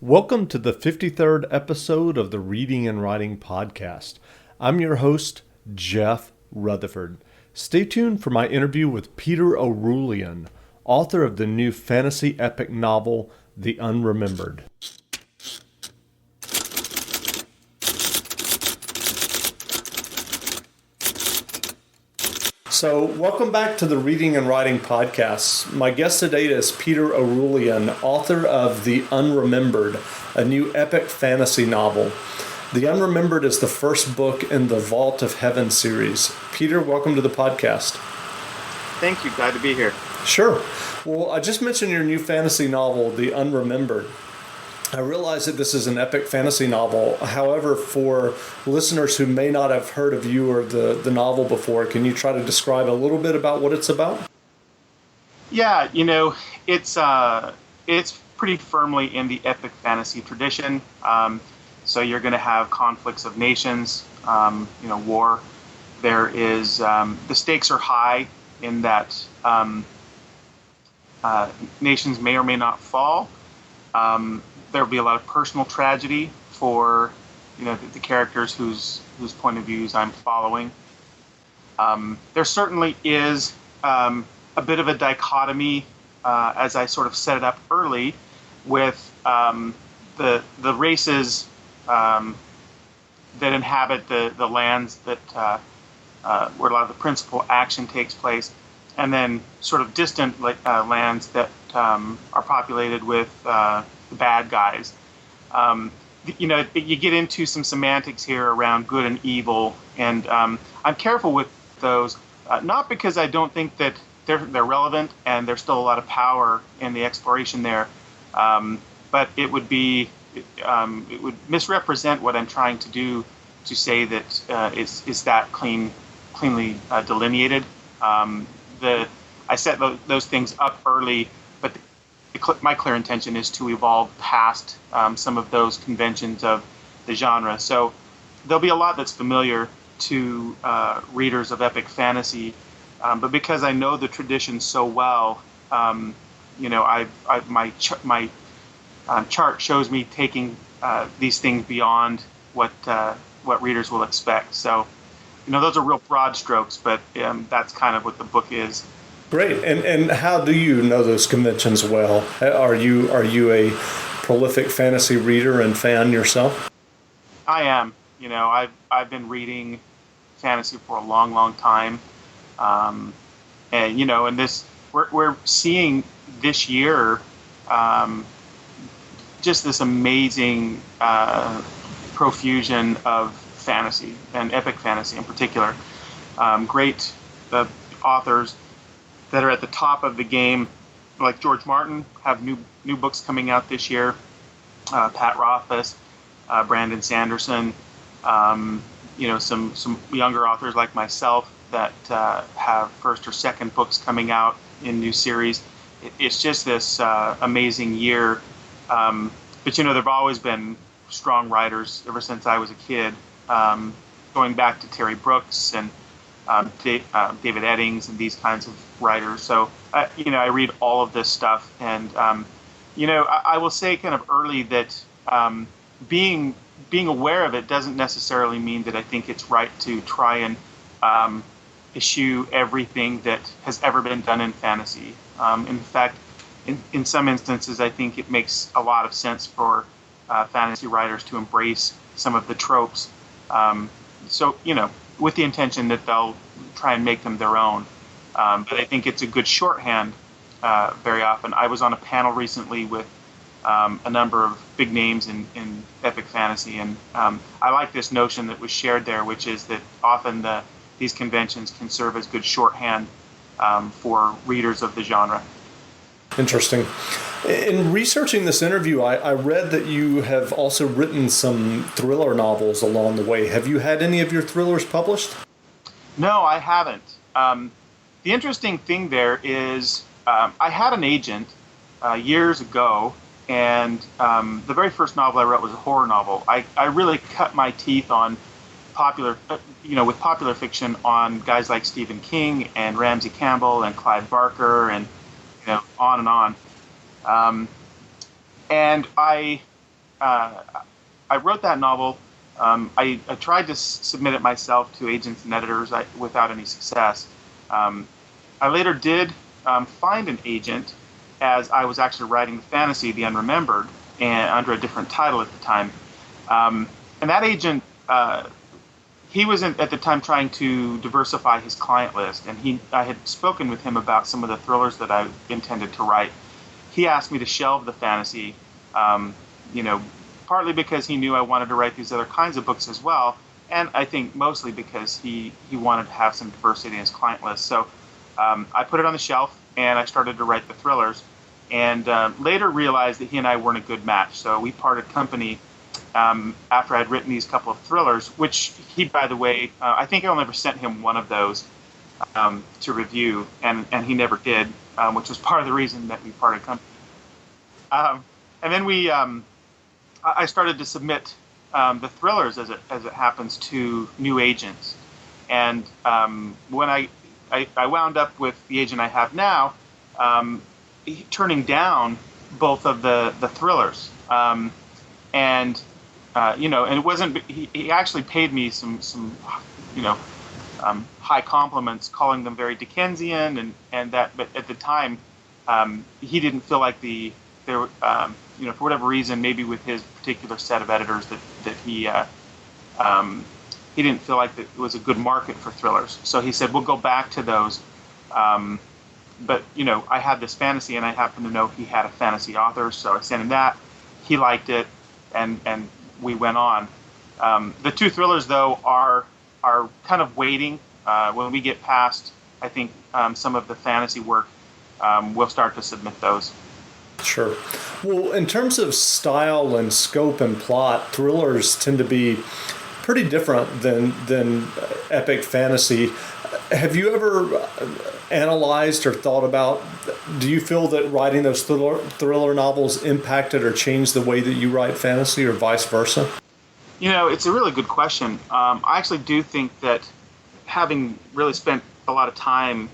Welcome to the 53rd episode of the Reading and Writing Podcast. I'm your host, Jeff Rutherford. Stay tuned for my interview with Peter Orullian, author of the new fantasy epic novel, The Unremembered. So, welcome back to the Reading and Writing Podcast. My guest today is Peter Orullian, author of The Unremembered, a new epic fantasy novel. The Unremembered is the first book in the Vault of Heaven series. Peter, welcome to the podcast. Thank you. Glad to be here. Sure. Well, I just mentioned your new fantasy novel, The Unremembered. I realize that this is an epic fantasy novel. However, for listeners who may not have heard of you or the novel before, can you try to describe a little bit about what it's about? Yeah, it's pretty firmly in the epic fantasy tradition. So you're going to have conflicts of nations, war. There is the stakes are high in that nations may or may not fall. There will be a lot of personal tragedy for, the characters whose point of views I'm following. There certainly is a bit of a dichotomy, as I sort of set it up early, with the races that inhabit the lands that where a lot of the principal action takes place, and then sort of distant lands that are populated with the bad guys. You get into some semantics here around good and evil, and I'm careful with those, not because I don't think that they're relevant and there's still a lot of power in the exploration there, but it would misrepresent what I'm trying to do to say that is that cleanly delineated. I set those things up early, but my clear intention is to evolve past some of those conventions of the genre. So there'll be a lot that's familiar to readers of epic fantasy, but because I know the tradition so well, my chart shows me taking these things beyond what readers will expect. So, those are real broad strokes, but that's kind of what the book is. Great. And how do you know those conventions well? Are you a prolific fantasy reader and fan yourself? I am. I've been reading fantasy for a long, long time. And this we're seeing this year just this amazing profusion of fantasy and epic fantasy in particular. Great authors that are at the top of the game, like George Martin, have new books coming out this year. Pat Rothfuss, Brandon Sanderson, some younger authors like myself that have first or second books coming out in new series. It's just this amazing year. But there've always been strong writers ever since I was a kid, going back to Terry Brooks and David Eddings and these kinds of writers. So, I read all of this stuff, and I will say kind of early that being aware of it doesn't necessarily mean that I think it's right to try and eschew everything that has ever been done in fantasy. In fact, in some instances, I think it makes a lot of sense for fantasy writers to embrace some of the tropes. With the intention that they'll try and make them their own. But I think it's a good shorthand very often. I was on a panel recently with a number of big names in epic fantasy, and I like this notion that was shared there, which is that often these conventions can serve as good shorthand for readers of the genre. Interesting. In researching this interview, I read that you have also written some thriller novels along the way. Have you had any of your thrillers published? No, I haven't. The interesting thing there is I had an agent years ago, and the very first novel I wrote was a horror novel. I really cut my teeth on with popular fiction on guys like Stephen King and Ramsey Campbell and Clive Barker and on and on. And I I wrote that novel. I tried to submit it myself to agents and editors without any success. I later did find an agent as I was actually writing the fantasy, The Unremembered, and under a different title at the time. And that agent, he was at the time trying to diversify his client list, and I had spoken with him about some of the thrillers that I intended to write. He asked me to shelve the fantasy, partly because he knew I wanted to write these other kinds of books as well, and I think mostly because he wanted to have some diversity in his client list. So I put it on the shelf, and I started to write the thrillers, and later realized that he and I weren't a good match. So we parted company after I'd written these couple of thrillers, which he, by the way, I think I only ever sent him one of those to review, and he never did, which was part of the reason that we parted company. And then I started to submit the thrillers, as it happens, to new agents. And when I wound up with the agent I have now, turning down both of the thrillers. And it wasn't. He actually paid me some high compliments, calling them very Dickensian, and that. But at the time, he didn't feel like for whatever reason, maybe with his particular set of editors, that he didn't feel like that it was a good market for thrillers. So he said, we'll go back to those. But I had this fantasy, and I happened to know he had a fantasy author, so I sent him that. He liked it, and we went on. The two thrillers, though, are kind of waiting. When we get past, I think, some of the fantasy work, we'll start to submit those. Sure. Well, in terms of style and scope and plot, thrillers tend to be pretty different than epic fantasy. Have you ever analyzed or thought about, do you feel that writing those thriller novels impacted or changed the way that you write fantasy, or vice versa? It's a really good question. I actually do think that, having really spent a lot of time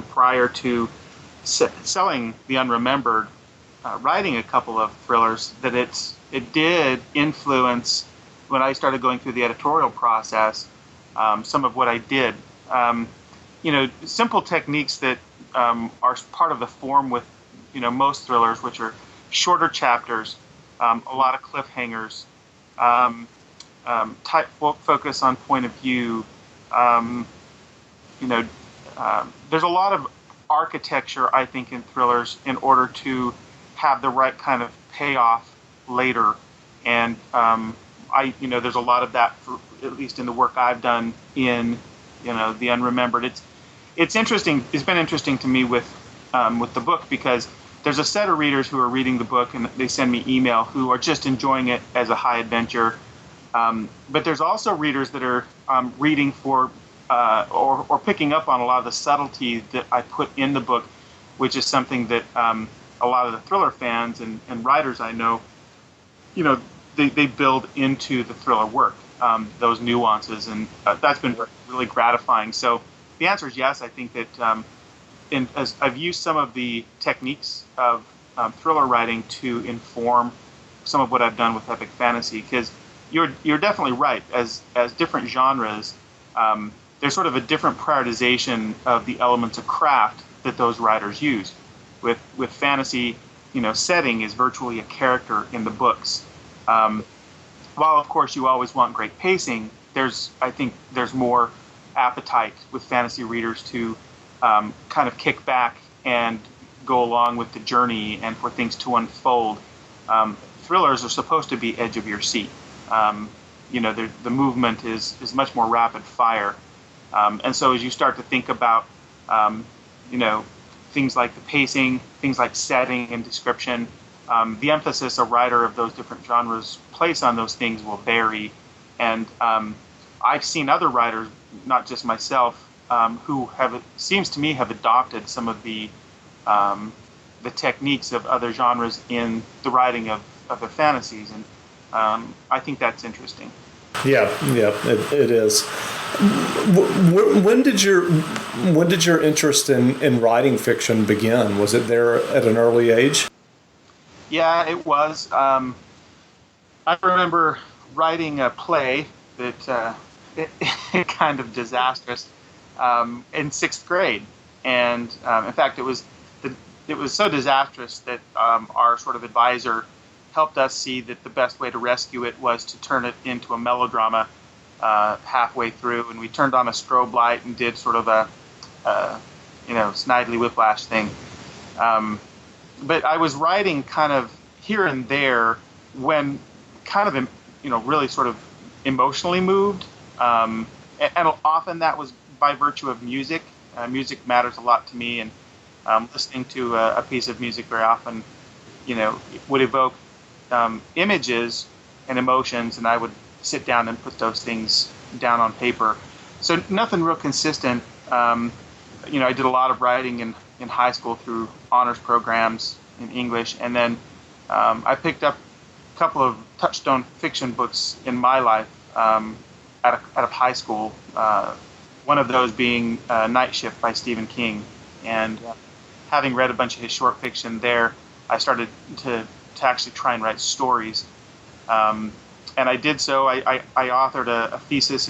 prior to selling The Unremembered, writing a couple of thrillers, that it did influence, when I started going through the editorial process, some of what I did. Simple techniques that are part of the form with most thrillers, which are shorter chapters, a lot of cliffhangers, tight focus on point of view. There's a lot of architecture, I think, in thrillers in order to have the right kind of payoff later. And there's a lot of that, at least in the work I've done in The Unremembered. It's interesting. It's been interesting to me with the book, because there's a set of readers who are reading the book and they send me email who are just enjoying it as a high adventure. But there's also readers that are reading for or picking up on a lot of the subtlety that I put in the book, which is something that a lot of the thriller fans and writers I know, they build into the thriller work, those nuances, and that's been really gratifying. So the answer is yes. I think that as I've used some of the techniques of thriller writing to inform some of what I've done with epic fantasy, because you're definitely right. As different genres, there's sort of a different prioritization of the elements of craft that those writers use. With fantasy, setting is virtually a character in the books. While of course you always want great pacing, I think there's more appetite with fantasy readers to kind of kick back and go along with the journey and for things to unfold. Thrillers are supposed to be edge of your seat. The movement is much more rapid fire. And so as you start to think about, things like the pacing, things like setting and description, the emphasis a writer of those different genres place on those things will vary. And I've seen other writers, not just myself, who seems to me have adopted some of the techniques of other genres in the writing of the fantasies, and I think that's interesting. Yeah, it is. When did your interest in writing fiction begin? Was it there at an early age? Yeah, it was. I remember writing a play that kind of disastrous in sixth grade, and in fact, it was so disastrous that our sort of advisor helped us see that the best way to rescue it was to turn it into a melodrama halfway through, and we turned on a strobe light and did sort of a Snidely Whiplash thing. But I was writing kind of here and there when kind of, really sort of emotionally moved. And often that was by virtue of music. Music matters a lot to me, and listening to a piece of music very often, would evoke images and emotions, and I would sit down and put those things down on paper. So nothing real consistent. I did a lot of writing in high school through honors programs in English, and then I picked up a couple of touchstone fiction books in my life out of high school. One of those being Night Shift by Stephen King, and having read a bunch of his short fiction there, I started to actually try and write stories. And I did so. I authored a thesis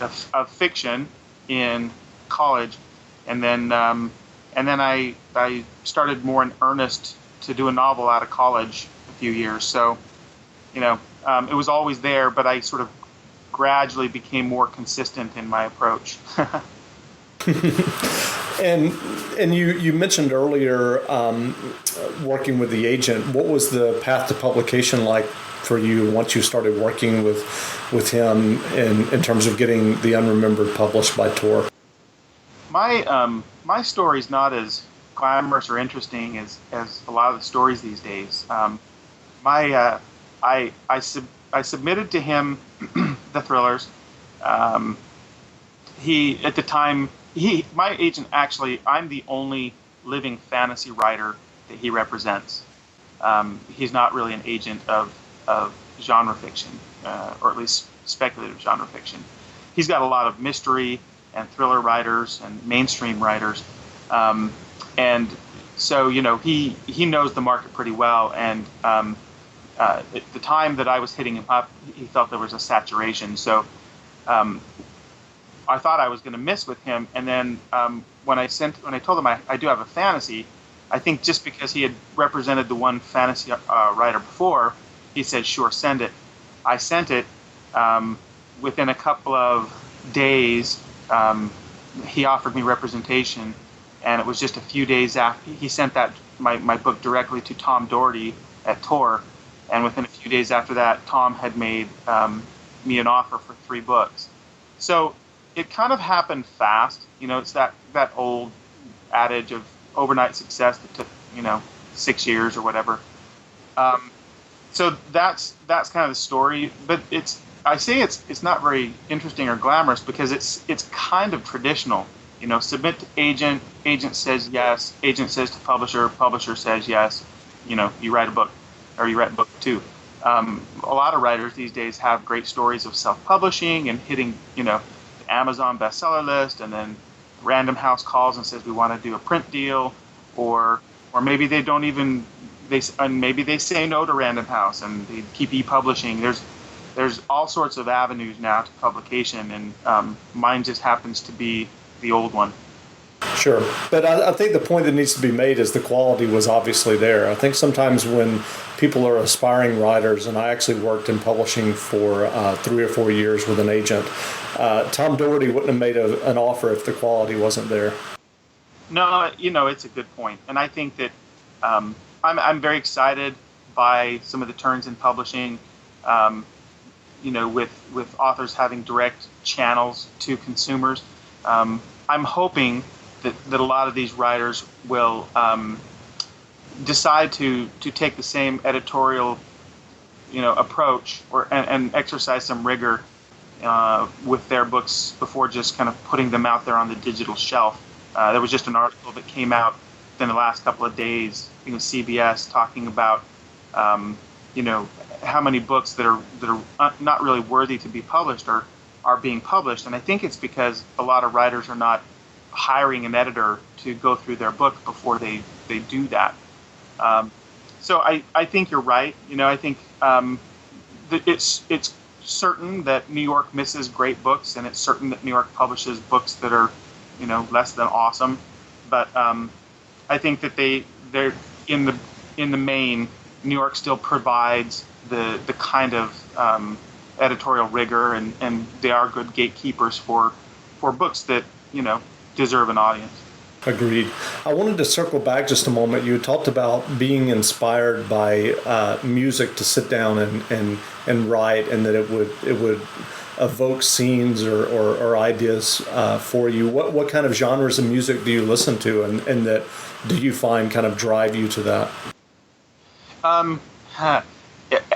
of fiction in college, and then I started more in earnest to do a novel out of college a few years. So, it was always there, but I sort of gradually became more consistent in my approach. And you mentioned earlier working with the agent. What was the path to publication like for you once you started working with him in terms of getting the Unremembered published by Tor? My story's not as glamorous or interesting as a lot of the stories these days. I submitted to him the thrillers. He at the time. My agent, actually, I'm the only living fantasy writer that he represents. He's not really an agent of genre fiction, or at least speculative genre fiction. He's got a lot of mystery and thriller writers and mainstream writers. And so, he knows the market pretty well. And at the time that I was hitting him up, he felt there was a saturation. So I thought I was going to miss with him, and then when I told him I do have a fantasy, I think just because he had represented the one fantasy writer before, he said, "Sure, send it." I sent it. Within a couple of days, he offered me representation, and it was just a few days after he sent my book directly to Tom Doherty at Tor, and within a few days after that, Tom had made me an offer for 3 books. So it kind of happened fast. It's that old adage of overnight success that took, 6 years or whatever. So that's kind of the story. But I say it's not very interesting or glamorous because it's kind of traditional. Submit to agent says yes, agent says to publisher says yes. You write a book, or you write book 2. A lot of writers these days have great stories of self-publishing and hitting, Amazon bestseller list, and then Random House calls and says we want to do a print deal, or maybe they don't even maybe they say no to Random House and they keep e-publishing. There's all sorts of avenues now to publication, and mine just happens to be the old one. Sure. But I think the point that needs to be made is the quality was obviously there. I think sometimes when people are aspiring writers, and I actually worked in publishing for 3 or 4 years with an agent, Tom Doherty wouldn't have made an offer if the quality wasn't there. No, it's a good point. And I think that I'm very excited by some of the turns in publishing, with authors having direct channels to consumers. I'm hoping that a lot of these writers will decide to take the same editorial, approach and exercise some rigor with their books before just kind of putting them out there on the digital shelf. There was just an article that came out in the last couple of days, CBS, talking about how many books that are not really worthy to be published are being published, and I think it's because a lot of writers are not hiring an editor to go through their book before they do that. So I think you're right. I think it's certain that New York misses great books, and it's certain that New York publishes books that are, less than awesome. But I think that they're in the main, New York still provides the kind of editorial rigor, and they are good gatekeepers for books that deserve an audience. Agreed. I wanted to circle back just a moment. You had talked about being inspired by music to sit down and write, and that it would evoke scenes or ideas for you. What kind of genres of music do you listen to, and that do you find kind of drive you to that?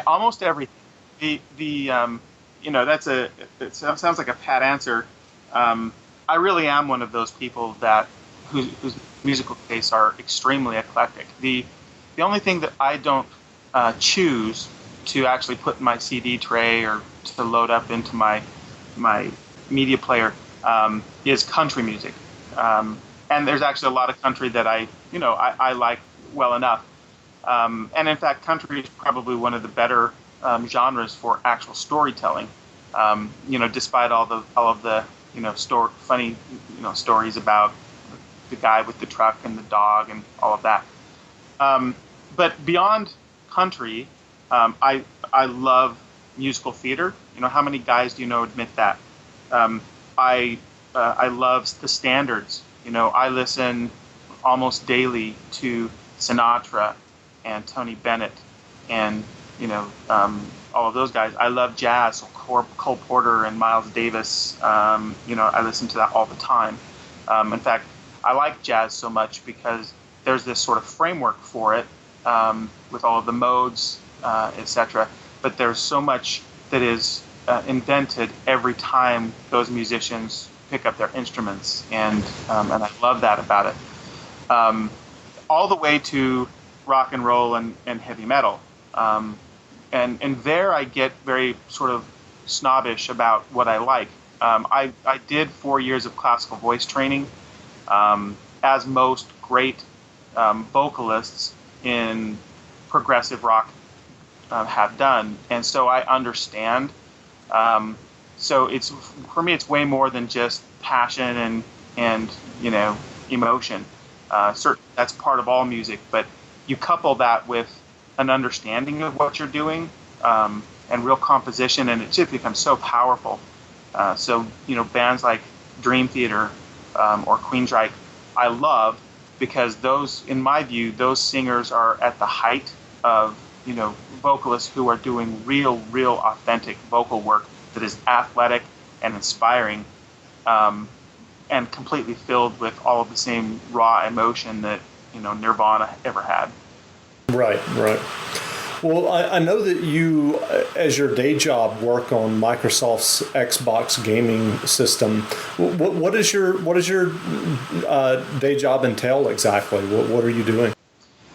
Almost everything. It sounds like a pat answer. I really am one of those people whose musical tastes are extremely eclectic. The only thing that I don't choose to actually put in my CD tray or to load up into my media player is country music. And there's actually a lot of country that I like well enough. And in fact, country is probably one of the better genres for actual storytelling. Despite all of the funny stories about the guy with the truck and the dog and all of that. But beyond country, I love musical theater. How many guys do you know admit that? I love the standards. I listen almost daily to Sinatra and Tony Bennett and all of those guys. I love jazz, so Cole Porter and Miles Davis. I listen to that all the time. In fact, I like jazz so much because there's this sort of framework for it with all of the modes, etc. But there's so much that is invented every time those musicians pick up their instruments, and I love that about it. All the way to rock and roll and heavy metal. And there I get very sort of snobbish about what I like. I did 4 years of classical voice training, as most great vocalists in progressive rock have done, and so I understand. So for me, it's way more than just passion and emotion. Certainly, that's part of all music, but you couple that with an understanding of what you're doing and real composition, and it just becomes so powerful. So bands like Dream Theater or Queensryche, I love, because those, in my view, those singers are at the height of vocalists who are doing real authentic vocal work that is athletic and inspiring, and completely filled with all of the same raw emotion that Nirvana ever had. Right. Well, I know that you, as your day job, work on Microsoft's Xbox gaming system. What does your day job entail exactly? What are you doing?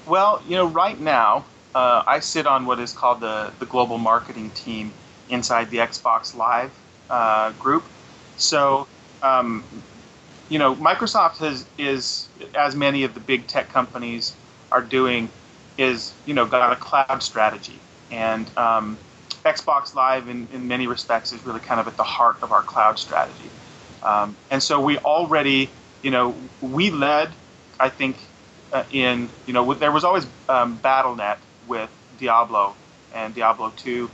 Well, right now I sit on what is called the global marketing team inside the Xbox Live group. So, Microsoft is, as many of the big tech companies are doing, is got a cloud strategy, and Xbox Live in many respects is really kind of at the heart of our cloud strategy. And so we already, we led, I think, there was always BattleNet with Diablo and Diablo 2,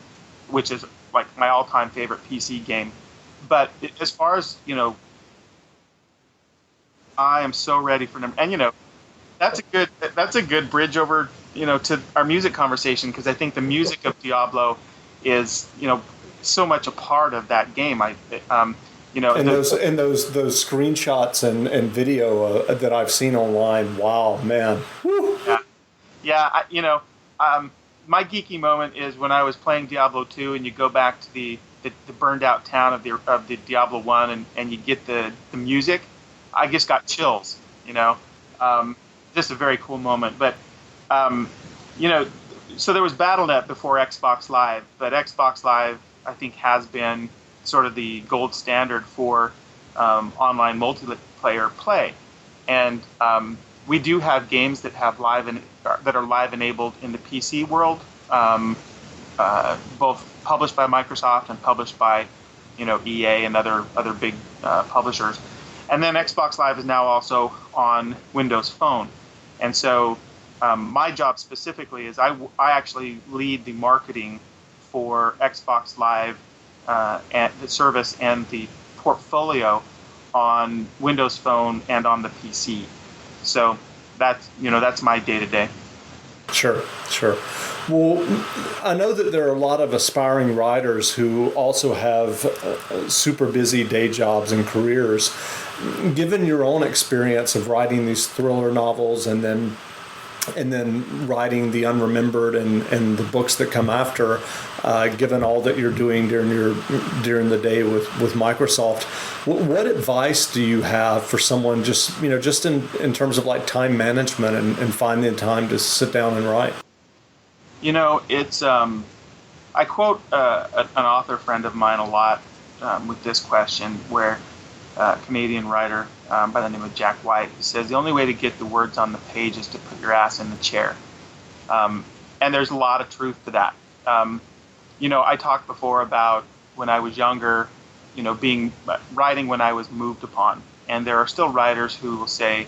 which is like my all-time favorite PC game. But as far as I am so ready for them, and that's a good bridge over to our music conversation, because I think the music of Diablo is so much a part of that game. And those screenshots and video that I've seen online. Wow, man. Woo. Yeah. My geeky moment is when I was playing Diablo 2, and you go back to the burned out town of the Diablo 1, and you get the music. I just got chills. Just a very cool moment. But so there was BattleNet before Xbox Live, but Xbox Live, I think, has been sort of the gold standard for online multiplayer play. And we do have games that have that are live enabled in the PC world. both published by Microsoft and published by, EA and other big publishers. And then Xbox Live is now also on Windows Phone. And so my job specifically is I actually lead the marketing for Xbox Live and the service and the portfolio on Windows Phone and on the PC. So that's my day-to-day. Sure. Well, I know that there are a lot of aspiring writers who also have super busy day jobs and careers. Given your own experience of writing these thriller novels and then writing the Unremembered and the books that come after, given all that you're doing during the day with Microsoft, what advice do you have for someone just in terms of like time management and finding time to sit down and write? It's I quote an author friend of mine a lot with this question, where a Canadian writer by the name of Jack White, who says the only way to get the words on the page is to put your ass in the chair. And there's a lot of truth to that. I talked before about when I was younger, writing when I was moved upon. And there are still writers who will say,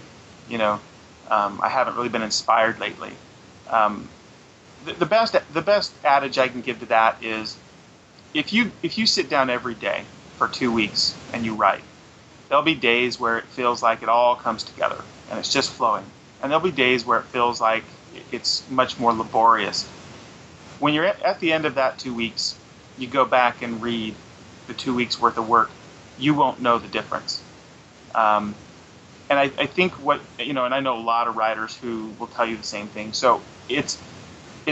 I haven't really been inspired lately. The best adage I can give to that is, if you sit down every day for 2 weeks and you write, there'll be days where it feels like it all comes together and it's just flowing. And there'll be days where it feels like it's much more laborious. When you're at the end of that 2 weeks, you go back and read the 2 weeks worth of work, you won't know the difference. And I think and I know a lot of writers who will tell you the same thing. So it's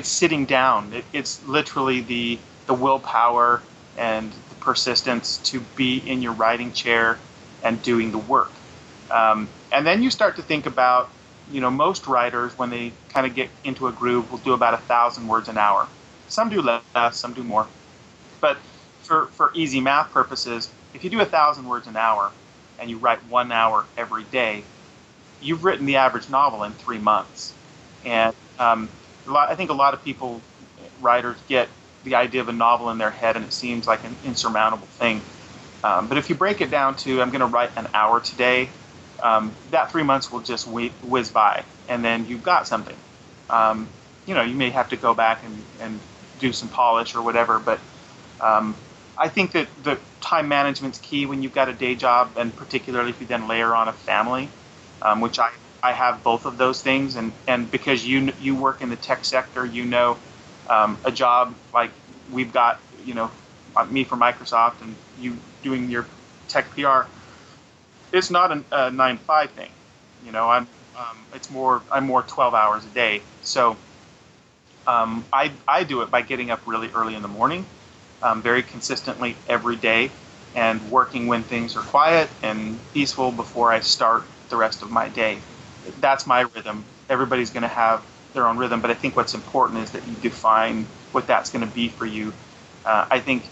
sitting down. It's literally the willpower and the persistence to be in your writing chair and doing the work. And then you start to think about, most writers, when they kind of get into a groove, will do about 1,000 words an hour. Some do less, some do more. But for easy math purposes, if you do 1,000 words an hour and you write 1 hour every day, you've written the average novel in 3 months. And I think a lot of writers get the idea of a novel in their head and it seems like an insurmountable thing. But if you break it down to, I'm going to write an hour today, that 3 months will just whiz by, and then you've got something. You may have to go back and do some polish or whatever, but I think that the time management's key when you've got a day job, and particularly if you then layer on a family, which I have both of those things, and because you work in the tech sector, a job like we've got, me for Microsoft and you doing your tech PR, it's not a 9-to-5 thing. I'm more 12 hours a day. So I do it by getting up really early in the morning, very consistently every day, and working when things are quiet and peaceful before I start the rest of my day. That's my rhythm. Everybody's going to have their own rhythm, but I think what's important is that you define what that's going to be for you. I think,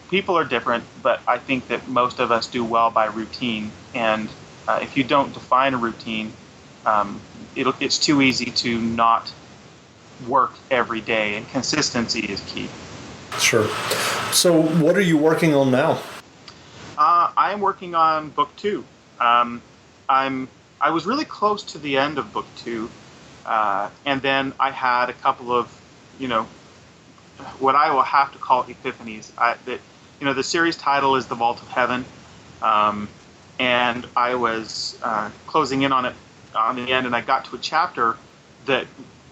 people are different, but I think that most of us do well by routine. And if you don't define a routine, it's too easy to not work every day, and consistency is key. Sure. So what are you working on now? I'm working on book 2. I was really close to the end of book 2, and then I had a couple of, what I will have to call epiphanies. The series title is The Vault of Heaven, and I was closing in on it on the end, and I got to a chapter that,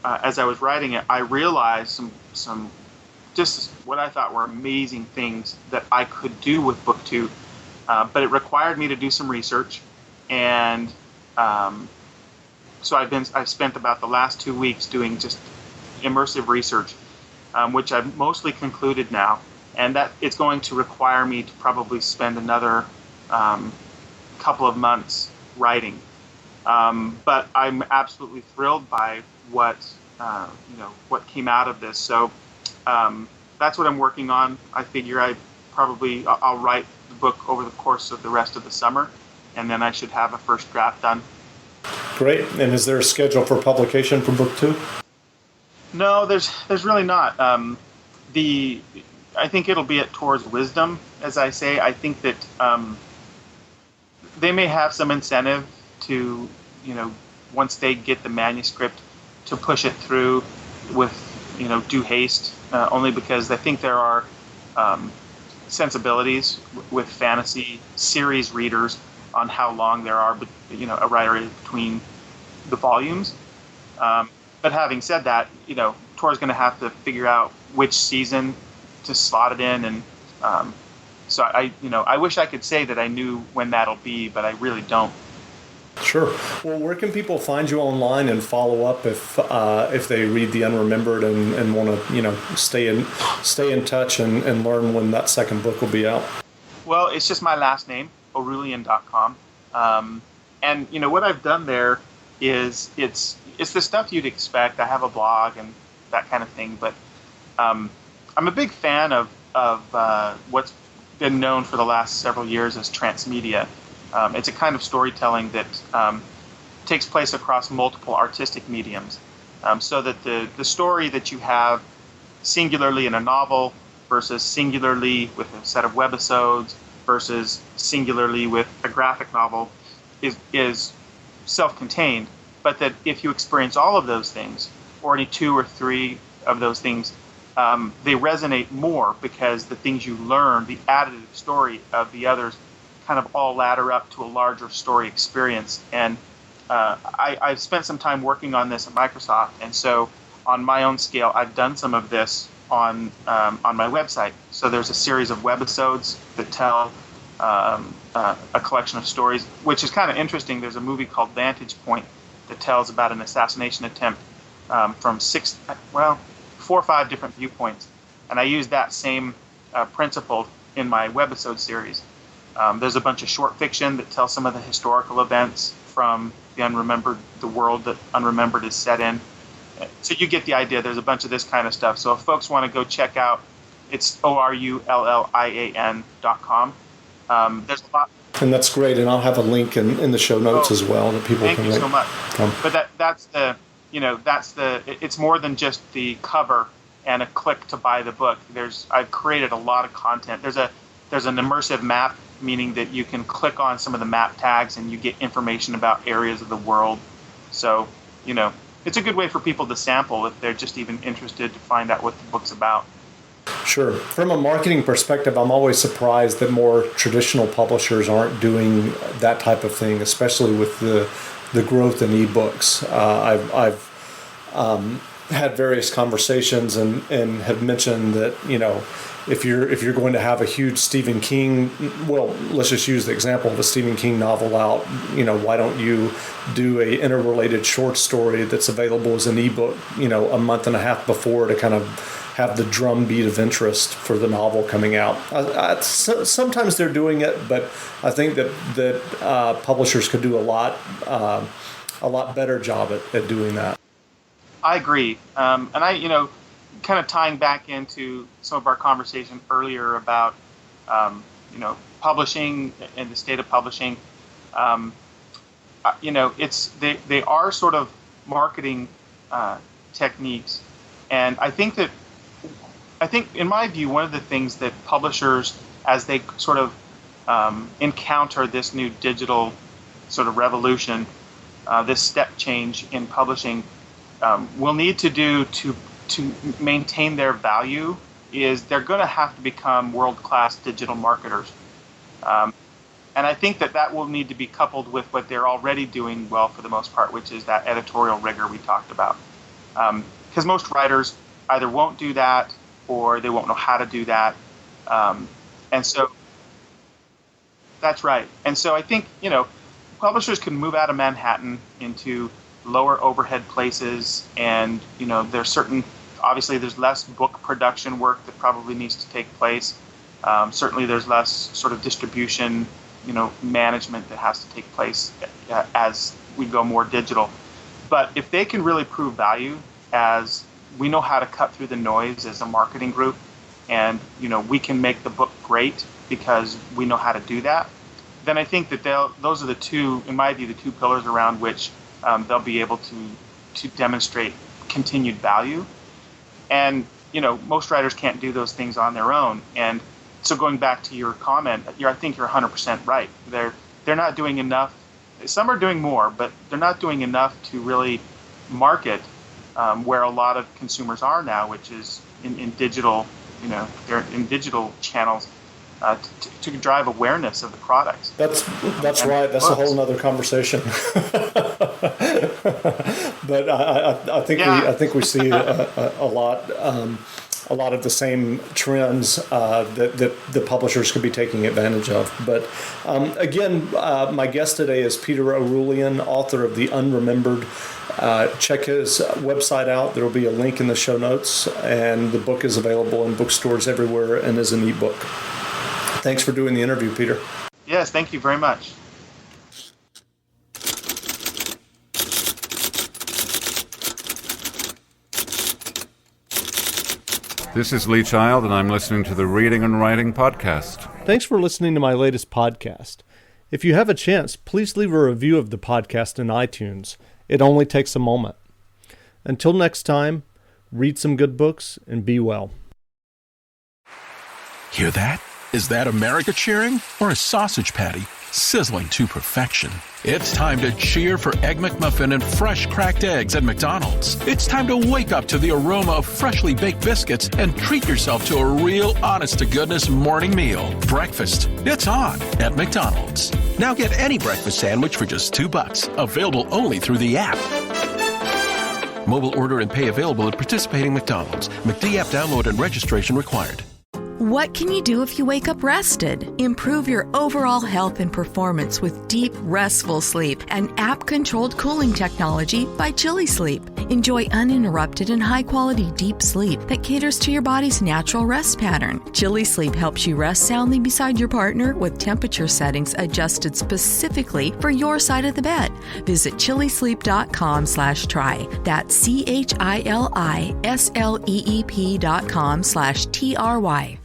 as I was writing it, I realized some just what I thought were amazing things that I could do with book 2, but it required me to do some research, and so I've spent about the last 2 weeks doing just immersive research, which I've mostly concluded now, and that it's going to require me to probably spend another couple of months writing. But I'm absolutely thrilled by what came out of this. So that's what I'm working on. I figure I'll write the book over the course of the rest of the summer, and then I should have a first draft done. Great. And is there a schedule for publication for book 2? No, there's really not. The I think it'll be at Tor's wisdom, as I say. I think that they may have some incentive to, once they get the manuscript, to push it through with, due haste, only because I think there are sensibilities with fantasy series readers on how long there are, a writer between the volumes. But having said that, Tor's going to have to figure out which season to slot it in, and so I wish I could say that I knew when that'll be, but I really don't. Sure. Well, where can people find you online and follow up if they read the Unremembered and want to stay in touch and learn when that second book will be out? Well, it's just my last name, Orullian.com, and what I've done there is it's the stuff you'd expect. I have a blog and that kind of thing, but I'm a big fan of what's been known for the last several years as Transmedia. It's a kind of storytelling that takes place across multiple artistic mediums, so that the story that you have singularly in a novel versus singularly with a set of webisodes versus singularly with a graphic novel is self-contained, but that if you experience all of those things, or any two or three of those things, they resonate more because the things you learn, the additive story of the others, kind of all ladder up to a larger story experience. And I've spent some time working on this at Microsoft, and so on my own scale, I've done some of this on my website. So there's a series of webisodes that tell a collection of stories, which is kind of interesting. There's a movie called Vantage Point that tells about an assassination attempt from 4 or 5 different viewpoints, and I use that same principle in my webisode series. There's a bunch of short fiction that tells some of the historical events from the Unremembered, the world that Unremembered is set in. So you get the idea. There's a bunch of this kind of stuff. So if folks want to go check out, it's ORULLIAN.com. There's a lot. And that's great. And I'll have a link in the show notes as well that people can. Thank you so much. But that's it's more than just the cover and a click to buy the book. I've created a lot of content. There's an immersive map, meaning that you can click on some of the map tags and you get information about areas of the world. So, it's a good way for people to sample if they're just even interested to find out what the book's about. Sure. From a marketing perspective, I'm always surprised that more traditional publishers aren't doing that type of thing, especially with the growth in ebooks. I've had various conversations and have mentioned that if you're going to have a huge Stephen King, well, let's just use the example of a Stephen King novel out. Why don't you do a interrelated short story that's available as an ebook, a month and a half before, to kind of have the drumbeat of interest for the novel coming out. Sometimes they're doing it, but I think that publishers could do a lot better job at doing that. I agree, and I kind of tying back into some of our conversation earlier about publishing and the state of publishing. They are sort of marketing techniques, and I think in my view, one of the things that publishers, as they sort of encounter this new digital sort of revolution, this step change in publishing, will need to do to maintain their value is they're going to have to become world-class digital marketers. And I think that will need to be coupled with what they're already doing well for the most part, which is that editorial rigor we talked about. Because most writers either won't do that or they won't know how to do that. And so that's right. And so I think, publishers can move out of Manhattan into lower overhead places, and obviously there's less book production work that probably needs to take place. Certainly there's less sort of distribution, management that has to take place as we go more digital. But if they can really prove value, as we know how to cut through the noise as a marketing group, and we can make the book great because we know how to do that, then I think that those are the two, in my view, the two pillars around which they'll be able to demonstrate continued value. And, most writers can't do those things on their own. And so going back to your comment, I think you're 100% right. They're not doing enough. Some are doing more, but they're not doing enough to really market where a lot of consumers are now, which is in digital. They're in digital channels to drive awareness of the products. That's right. That's a whole other conversation. But I think we see a lot of the same trends that the publishers could be taking advantage of. But again, my guest today is Peter Orullian, author of the Unremembered. Check his website out. There will be a link in the show notes, and the book is available in bookstores everywhere and is an ebook. Thanks for doing the interview, Peter. Yes, thank you very much. This is Lee Child, and I'm listening to the Reading and Writing Podcast. Thanks for listening to my latest podcast. If you have a chance, please leave a review of the podcast in iTunes. It only takes a moment. Until next time, read some good books and be well. Hear that? Is that America cheering or a sausage patty sizzling to perfection? It's time to cheer for Egg McMuffin and fresh cracked eggs at McDonald's. It's time to wake up to the aroma of freshly baked biscuits and treat yourself to a real honest-to-goodness morning meal. Breakfast, it's on at McDonald's. Now get any breakfast sandwich for just $2. Available only through the app. Mobile order and pay available at participating McDonald's. McD app download and registration required. What can you do if you wake up rested? Improve your overall health and performance with deep, restful sleep and app-controlled cooling technology by Chili Sleep. Enjoy uninterrupted and high-quality deep sleep that caters to your body's natural rest pattern. Chili Sleep helps you rest soundly beside your partner with temperature settings adjusted specifically for your side of the bed. Visit chilisleep.com/try. That's CHILISLEEP.com/TRY.